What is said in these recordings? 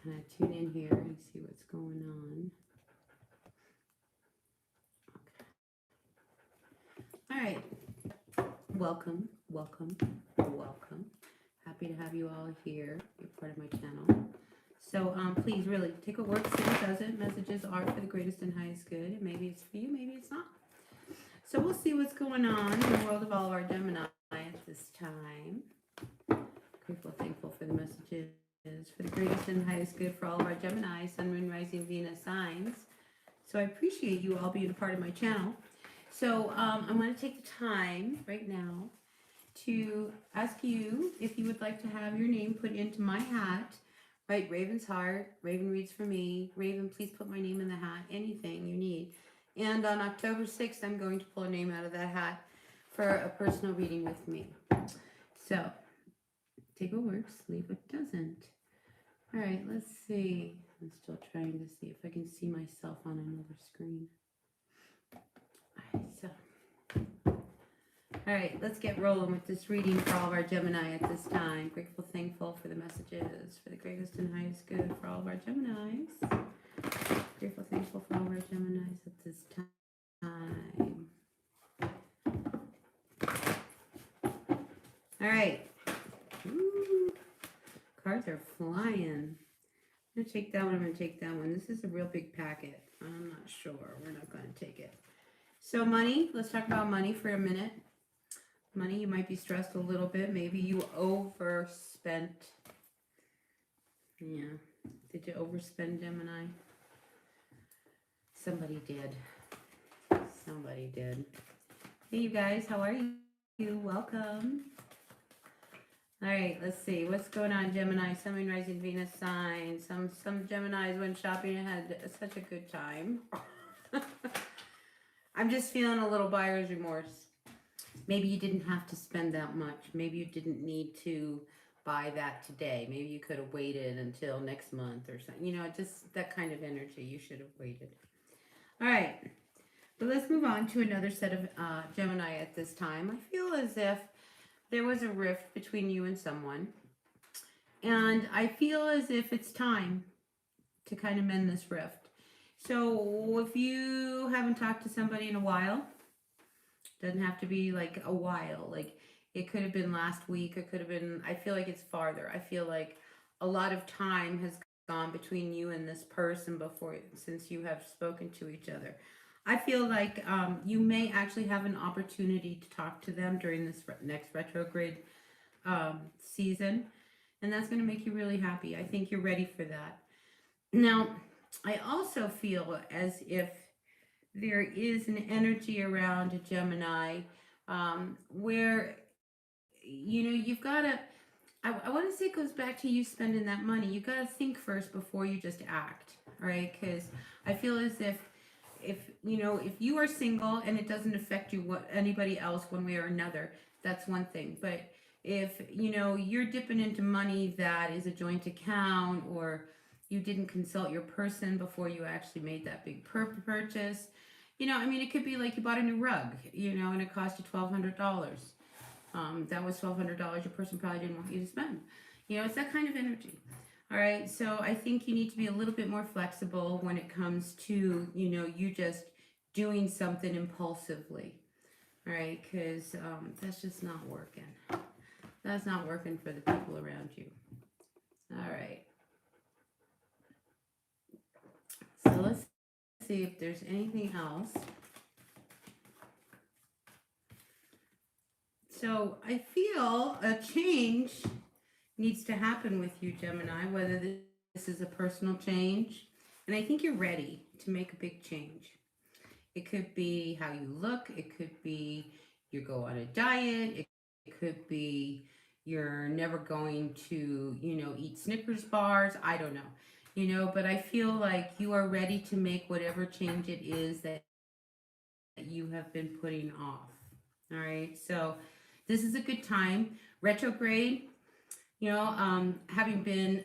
kind of tune in here and see what's going on. Okay. All right. Welcome, welcome, welcome. Happy to have you all here. You're part of my channel. So please, really, take what works, see what doesn't. Messages are for the greatest and highest good. And maybe it's for you, maybe it's not. So we'll see what's going on in the world of all of our Gemini at this time. Grateful, thankful for the messages for the greatest and highest good for all of our Gemini, Sun, Moon, Rising, Venus signs. So I appreciate you all being a part of my channel. So I'm going to take the time right now to ask you if you would like to have your name put into my hat. Right, Raven's heart. Raven reads for me. Raven, please put my name in the hat. Anything you need. And on October 6th, I'm going to pull a name out of that hat for a personal reading with me. So take what works, leave what doesn't. All right, let's see. I'm still trying to see if I can see myself on another screen. All right, let's get rolling with this reading for all of our Gemini at this time. Grateful, thankful for the messages for the greatest and highest good for all of our Geminis. Grateful, thankful for all of our Geminis at this time. All right. Ooh, cards are flying. I'm going to take that one. I'm going to take that one. This is a real big packet. I'm not sure. We're not going to take it. So money. Let's talk about money for a minute. Money, you might be stressed a little bit. Maybe you overspent. Yeah. Did you overspend, Gemini? Somebody did. Somebody did. Hey, you guys. How are you? Welcome. All right, let's see. What's going on, Gemini? Sun, Moon, Rising, Venus signs. Some Geminis went shopping and had such a good time. I'm just feeling a little buyer's remorse. Maybe you didn't have to spend that much. Maybe you didn't need to buy that today. Maybe you could have waited until next month or something. You know, just that kind of energy. You should have waited. All right. But let's move on to another set of Gemini at this time. I feel as if there was a rift between you and someone. And I feel as if it's time to kind of mend this rift. So if you haven't talked to somebody in a while, doesn't have to be like a while. Like it could have been last week. It could have been, I feel like it's farther. I feel like a lot of time has gone between you and this person since you have spoken to each other. I feel like you may actually have an opportunity to talk to them during this next retrograde season. And that's going to make you really happy. I think you're ready for that. Now, I also feel as if there is an energy around a Gemini where, you know, you've got to, I want to say it goes back to you spending that money. You got to think first before you just act, right? Because I feel as if you know, if you are single and it doesn't affect you anybody else one way or another, that's one thing. But if, you know, you're dipping into money that is a joint account, or you didn't consult your person before you actually made that big purchase, you know, I mean, it could be like you bought a new rug, you know, and it cost you $1,200. That was $1,200 your person probably didn't want you to spend. You know, it's that kind of energy. All right, so I think you need to be a little bit more flexible when it comes to, you know, you just doing something impulsively. All right, because that's just not working. That's not working for the people around you. All right. So let's see if there's anything else. So I feel a change needs to happen with you, Gemini, whether this is a personal change. And I think you're ready to make a big change. It could be how you look. It could be you go on a diet. It could be you're never going to, you know, eat Snickers bars. I don't know, you know, but I feel like you are ready to make whatever change it is that you have been putting off. All right. So this is a good time. Retrograde, you know, having been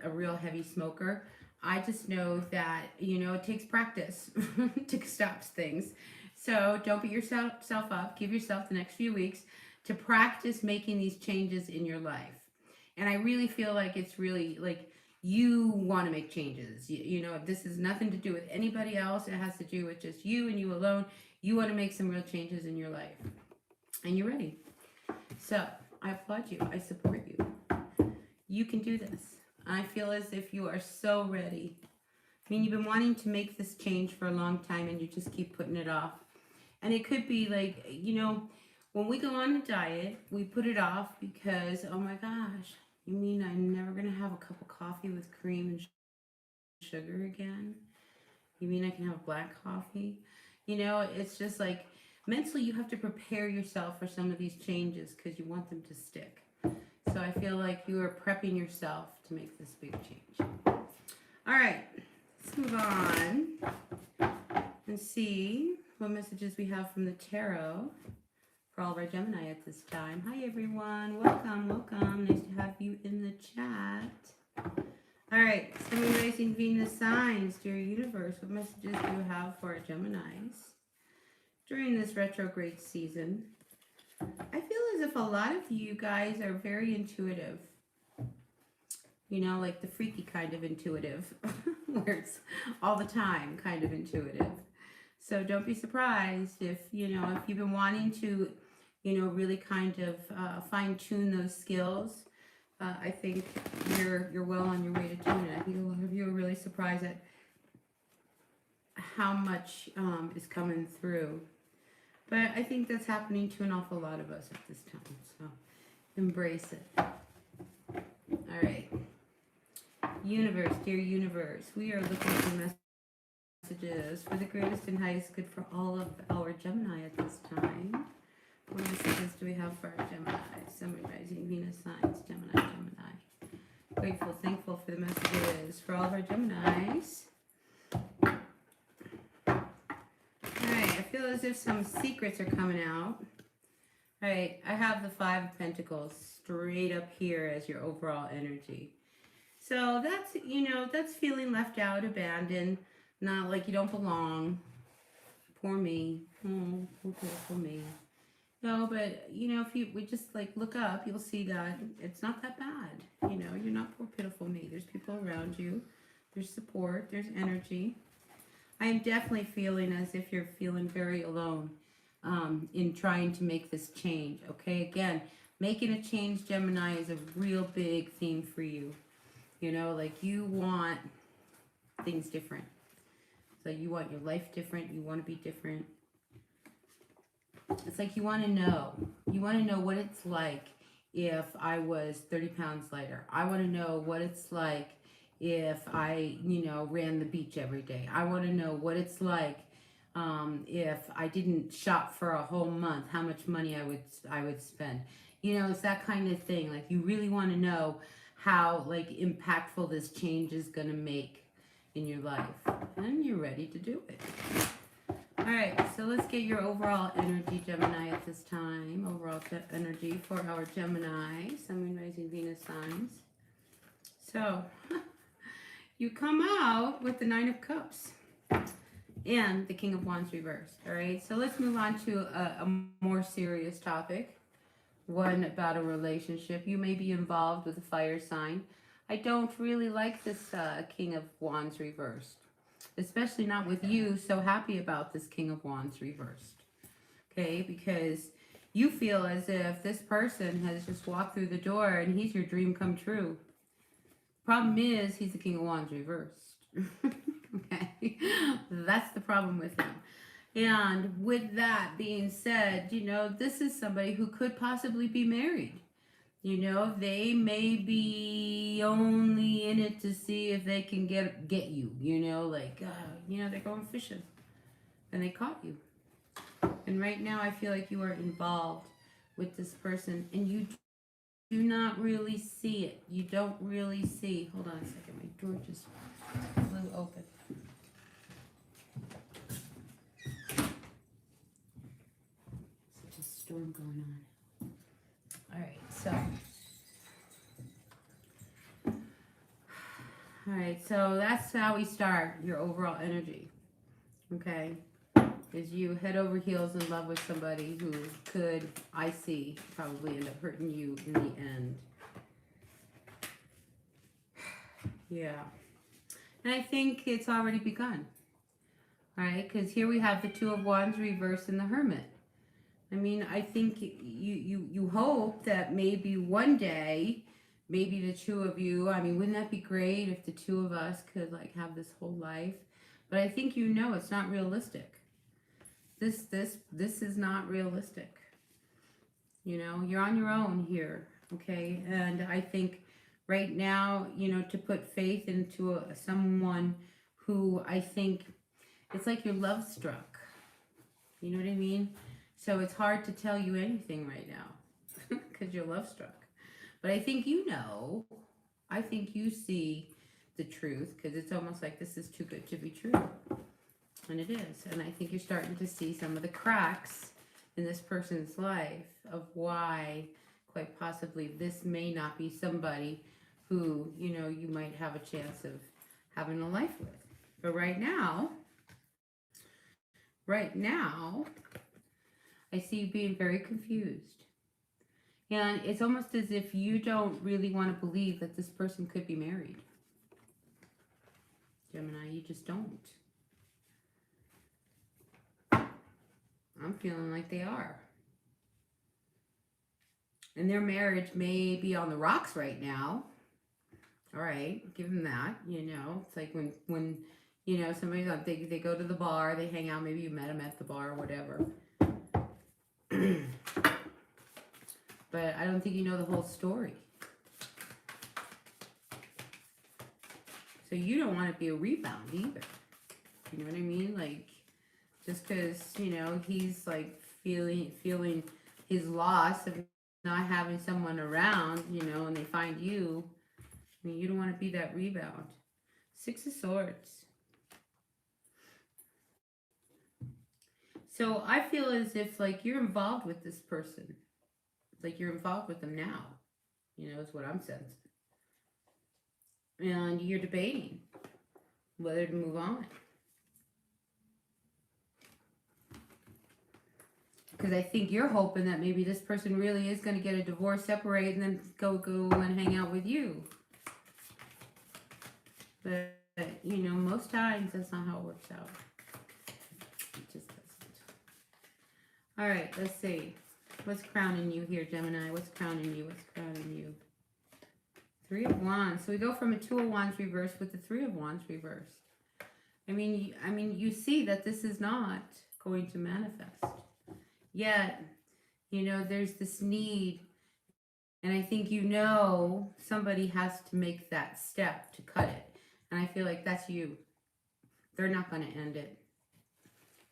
a real heavy smoker, I just know that, you know, it takes practice to stop things. So don't beat yourself up. Give yourself the next few weeks to practice making these changes in your life. And I really feel like it's really like you want to make changes. You know, this has nothing to do with anybody else. It has to do with just you and you alone. You want to make some real changes in your life. And you're ready. So I applaud you. I support you. You can do this. I feel as if you are so ready. I mean, you've been wanting to make this change for a long time and you just keep putting it off. And it could be like, you know, when we go on a diet, we put it off because, oh my gosh, you mean I'm never going to have a cup of coffee with cream and sugar again? You mean I can have black coffee? You know, it's just like mentally you have to prepare yourself for some of these changes because you want them to stick. So I feel like you are prepping yourself to make this big change. All right, let's move on and see what messages we have from the tarot for all of our Gemini at this time. Hi everyone, welcome, welcome. Nice to have you in the chat. All right, Sun, Moon, Rising, Venus signs, dear universe, what messages do you have for our Geminis during this retrograde season? I feel as if a lot of you guys are very intuitive. You know, like the freaky kind of intuitive, where it's all the time kind of intuitive. So don't be surprised if, you know, if you've been wanting to, you know, really kind of fine tune those skills. I think you're well on your way to doing it. I think a lot of you are really surprised at how much is coming through. But I think that's happening to an awful lot of us at this time. So embrace it. All right. Universe, dear universe, we are looking for messages for the greatest and highest good for all of our Gemini at this time. What messages do we have for our Gemini? Sun, Moon, Rising, Venus signs, Gemini. Grateful, thankful for the messages for all of our Geminis. Alright, I feel as if some secrets are coming out. Alright, I have the Five of Pentacles straight up here as your overall energy. So that's, you know, that's feeling left out, abandoned, not like you don't belong. Poor me. Oh, poor me. No, but, you know, if you would just, like, look up, you'll see that it's not that bad. You know, you're not poor, pitiful me. There's people around you. There's support. There's energy. I am definitely feeling as if you're feeling very alone in trying to make this change, okay? Again, making a change, Gemini, is a real big theme for you. You know, like, you want things different. So you want your life different. You want to be different. It's like you want to know. You want to know what it's like if I was 30 pounds lighter. I want to know what it's like if I, you know, ran the beach every day. I want to know what it's like if I didn't shop for a whole month, how much money I would spend. You know, it's that kind of thing. Like, you really want to know how, like, impactful this change is going to make in your life. And you're ready to do it. All right, so let's get your overall energy, Gemini, at this time. Overall energy for our Gemini, Sun, Moon, Rising, Venus signs. So, you come out with the Nine of Cups and the King of Wands reversed. All right, so let's move on to a more serious topic. One about a relationship. You may be involved with a fire sign. I don't really like this King of Wands reversed. Especially not with you so happy about this King of Wands reversed. Okay, because you feel as if this person has just walked through the door and he's your dream come true. Problem is, he's the King of Wands reversed. Okay, that's the problem with him. And with that being said, you know, this is somebody who could possibly be married. You know, they may be only in it to see if they can get you, you know, like, you know, they're going fishing and they caught you. And right now I feel like you are involved with this person and you do not really see it. You don't really see. Hold on a second. My door just flew open. Such a storm going on. All right, so. All right, so that's how we start your overall energy. Okay, is you head over heels in love with somebody who could, I see, probably end up hurting you in the end. Yeah. And I think it's already begun. All right, because here we have the Two of Wands reversed in the Hermit. I mean, I think you hope that maybe one day, maybe the two of you. I mean, wouldn't that be great if the two of us could like have this whole life? But I think you know it's not realistic. This is not realistic. You know, you're on your own here, okay? And I think right now, you know, to put faith into someone who I think it's like you're love struck. You know what I mean? So it's hard to tell you anything right now because you're love struck. But I think you know, I think you see the truth because it's almost like this is too good to be true. And it is. And I think you're starting to see some of the cracks in this person's life of why, quite possibly, this may not be somebody who, you know, you might have a chance of having a life with. But right now, I see you being very confused. And it's almost as if you don't really want to believe that this person could be married. Gemini, you just don't. I'm feeling like they are. And their marriage may be on the rocks right now. All right, give them that. You know, it's like when you know, somebody's on, they go to the bar, they hang out, maybe you met them at the bar or whatever. But I don't think you know the whole story. So you don't want to be a rebound either. You know what I mean? Like, just because, you know, he's like feeling his loss of not having someone around, you know, and they find you. I mean, you don't want to be that rebound. Six of Swords. So I feel as if like you're involved with this person. Like you're involved with them now. You know, is what I'm sensing. And you're debating whether to move on. Because I think you're hoping that maybe this person really is going to get a divorce, separate, and then go and hang out with you. But, you know, most times that's not how it works out. It just doesn't. All right, let's see. What's crowning you here, Gemini? What's crowning you? What's crowning you? Three of Wands. So we go from a Two of Wands reversed with the Three of Wands reversed. I mean, you see that this is not going to manifest. Yet, you know, there's this need, and I think you know somebody has to make that step to cut it. And I feel like that's you. They're not going to end it.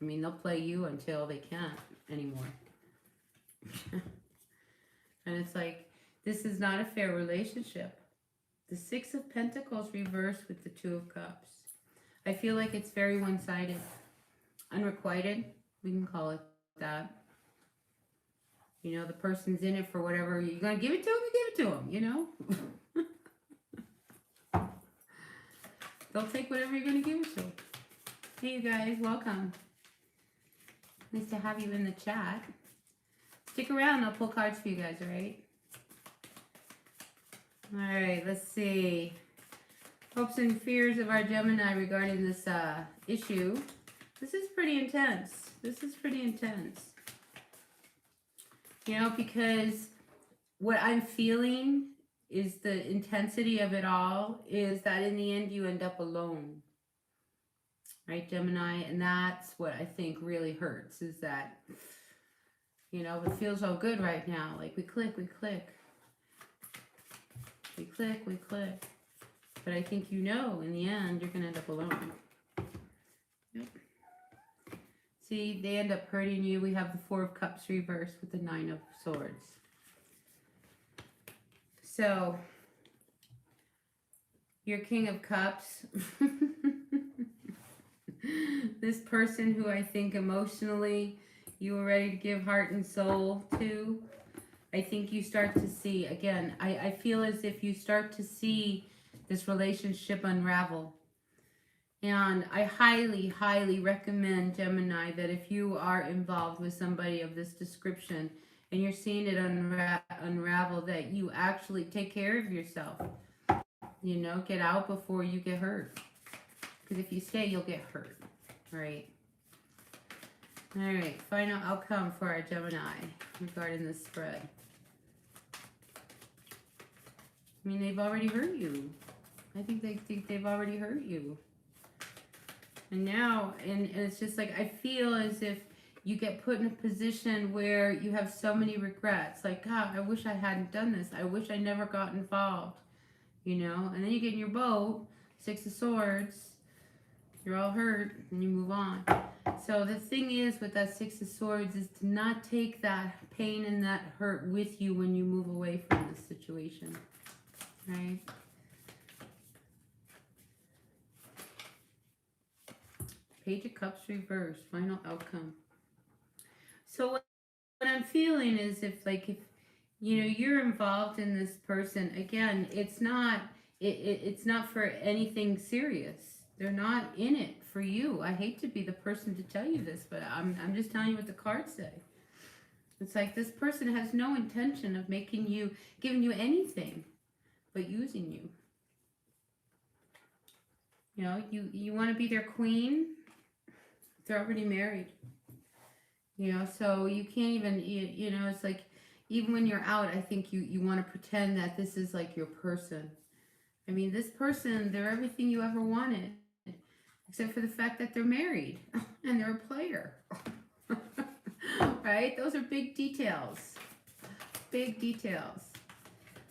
I mean, they'll play you until they can't anymore. And it's like, this is not a fair relationship. The Six of Pentacles reversed with the Two of Cups. I feel like it's very one-sided. Unrequited, we can call it that. You know, the person's in it for whatever. You're going to give it to them, you give it to them, you know? They'll take whatever you're going to give it to them. Hey, you guys, welcome. Nice to have you in the chat. Stick around, I'll pull cards for you guys, all right? All right, let's see. Hopes and fears of our Gemini regarding this issue. This is pretty intense. This is pretty intense. You know, because what I'm feeling is the intensity of it all is that in the end you end up alone. Right, Gemini? And that's what I think really hurts is that, you know, it feels all good right now. Like we click, we click. We click, we click. But I think you know in the end you're going to end up alone. Yep. See, they end up hurting you. We have the Four of Cups reversed with the Nine of Swords. So, your King of Cups, this person who I think emotionally you were ready to give heart and soul to, I think you start to see, again, I feel as if you start to see this relationship unravel. And I highly, highly recommend, Gemini, that if you are involved with somebody of this description and you're seeing it unravel, that you actually take care of yourself. You know, get out before you get hurt. Because if you stay, you'll get hurt. Right? All right. Final outcome for our Gemini regarding this spread. I mean, they've already hurt you. I think they think they've already hurt you. And now, and it's just like, I feel as if you get put in a position where you have so many regrets. Like, God, I wish I hadn't done this. I wish I never got involved. You know? And then you get in your boat, Six of Swords. You're all hurt, and you move on. So the thing is with that Six of Swords is to not take that pain and that hurt with you when you move away from this situation. Right? Page of Cups reversed. Final outcome. So what I'm feeling is if you know you're involved in this person again, it's not it's not for anything serious. They're not in it for you. I hate to be the person to tell you this, but I'm just telling you what the cards say. It's like this person has no intention of giving you anything but using you. You know, you want to be their queen. They're already married. You know, so you can't even, you know, it's like, even when you're out, I think you want to pretend that this is like your person. I mean, this person, they're everything you ever wanted, except for the fact that they're married and they're a player. Right? Those are big details. Big details.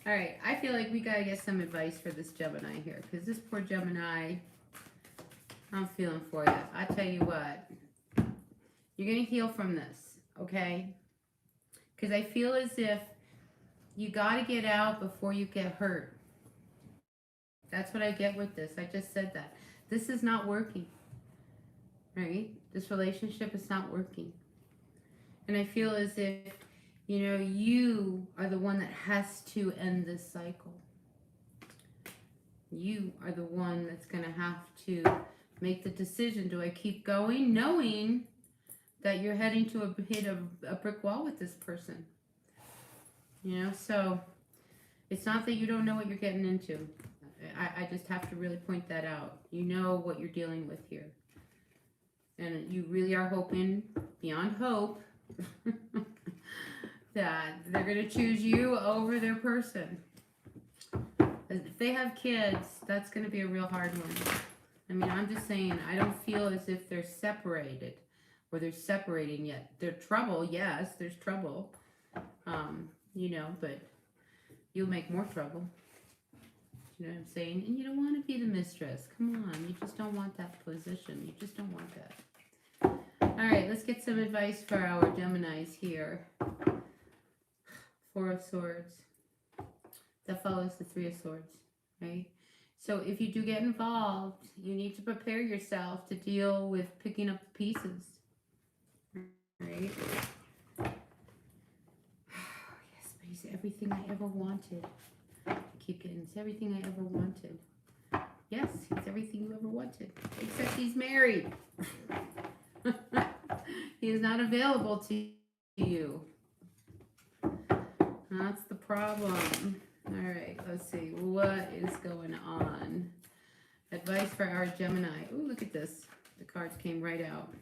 All right, I feel like we got to get some advice for this Gemini here, because this poor Gemini, I'm feeling for you. I tell you what, you're going to heal from this, okay? Because I feel as if you got to get out before you get hurt. That's what I get with this. I just said that. This is not working, right? This relationship is not working. And I feel as if, you know, you are the one that has to end this cycle. You are the one that's going to have to make the decision. Do I keep going knowing that you're heading to hit a brick wall with this person? You know, so it's not that you don't know what you're getting into. I just have to really point that out. You know what you're dealing with here. And you really are hoping, beyond hope, that they're going to choose you over their person. If they have kids, that's going to be a real hard one. I mean, I'm just saying, I don't feel as if they're separated or they're separating yet. There's trouble, yes, there's trouble. You know, but you'll make more trouble. You know what I'm saying? And you don't want to be the mistress. Come on, you just don't want that position. You just don't want that. All right, let's get some advice for our Geminis here. Four of Swords. That follows the Three of Swords, right? So if you do get involved, you need to prepare yourself to deal with picking up the pieces, right? Yes, but he's everything I ever wanted. I keep getting, it's everything I ever wanted. Yes, he's everything you ever wanted, except he's married. He is not available to you. That's the problem. All right, let's see. What is going on? Advice for our Gemini. Ooh, look at this. The cards came right out.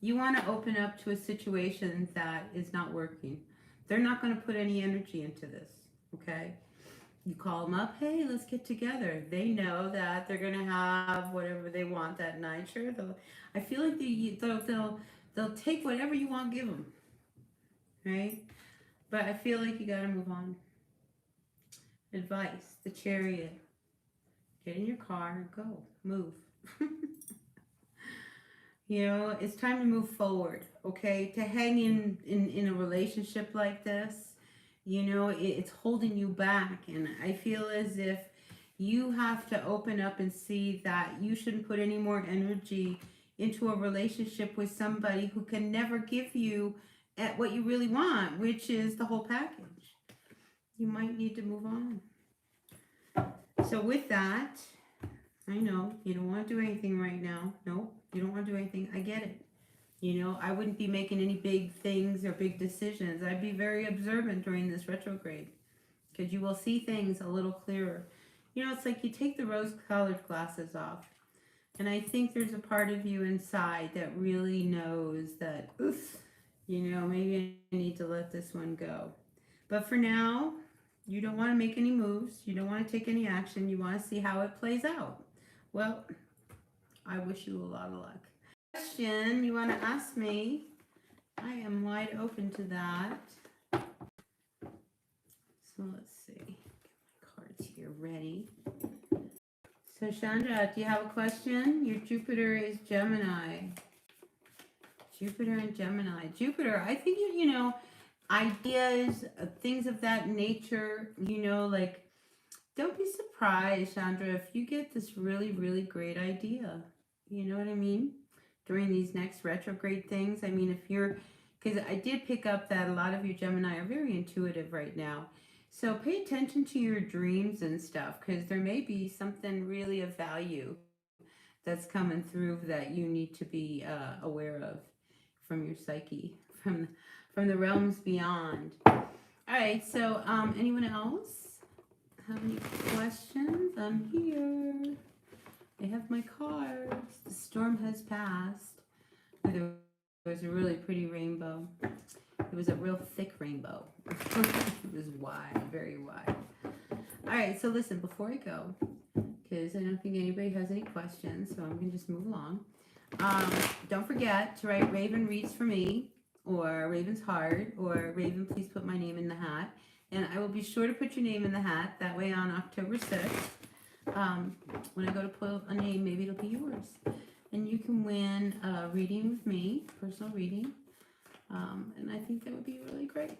You want to open up to a situation that is not working. They're not going to put any energy into this, okay? You call them up, hey, let's get together. They know that they're going to have whatever they want that night. Sure, I feel like they'll take whatever you want, give them, right? But I feel like you got to move on. Advice, the Chariot. Get in your car and go. Move. You know, it's time to move forward, okay? To hang in a relationship like this, you know, it's holding you back. And I feel as if you have to open up and see that you shouldn't put any more energy into a relationship with somebody who can never give you at what you really want, which is the whole package. You might need to move on. So with that, I know you don't want to do anything right now. No, you don't want to do anything. I get it. You know, I wouldn't be making any big things or big decisions. I'd be very observant during this retrograde. because you will see things a little clearer. You know, it's like you take the rose-colored glasses off, and I think there's a part of you inside that really knows that, oof, you know, maybe I need to let this one go. But for now, you don't want to make any moves. You don't want to take any action. You want to see how it plays out. Well, I wish you a lot of luck. Question you want to ask me? I am wide open to that. So let's see. Get my cards here ready. So Chandra, do you have a question? Your Jupiter is Gemini. Jupiter and Gemini. Jupiter, I think you know, ideas, things of that nature, you know, like, don't be surprised, Chandra, if you get this really, really great idea. You know what I mean? During these next retrograde things. I mean, if you're, because I did pick up that a lot of you Gemini are very intuitive right now. So pay attention to your dreams and stuff, because there may be something really of value that's coming through that you need to be aware of from your psyche, from the realms beyond. All right, so anyone else have any questions? I'm here. I have my cards. The storm has passed. There was a really pretty rainbow. It was a real thick rainbow. It was wide, very wide. All right, so listen, before I go, because I don't think anybody has any questions, so I'm going to just move along. Don't forget to write Raven Reads for Me, or Raven's Heart, or Raven, please put my name in the hat. And I will be sure to put your name in the hat. That way on October 6th, when I go to pull a name, maybe it'll be yours. And you can win a reading with me, personal reading. And I think that would be really great.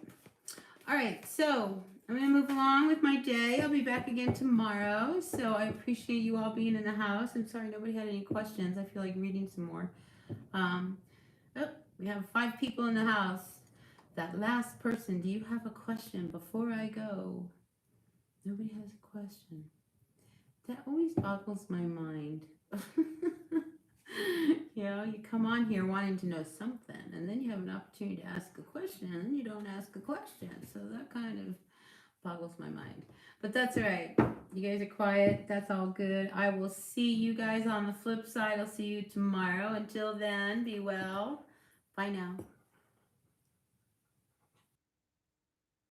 All right, so I'm going to move along with my day. I'll be back again tomorrow. So I appreciate you all being in the house. I'm sorry nobody had any questions. I feel like reading some more. We have 5 people in the house. That last person, do you have a question before I go? Nobody has a question. That always boggles my mind. You know, you come on here wanting to know something, and then you have an opportunity to ask a question, and then you don't ask a question. So that kind of boggles my mind. But that's all right. You guys are quiet. That's all good. I will see you guys on the flip side. I'll see you tomorrow. Until then, be well. Bye now.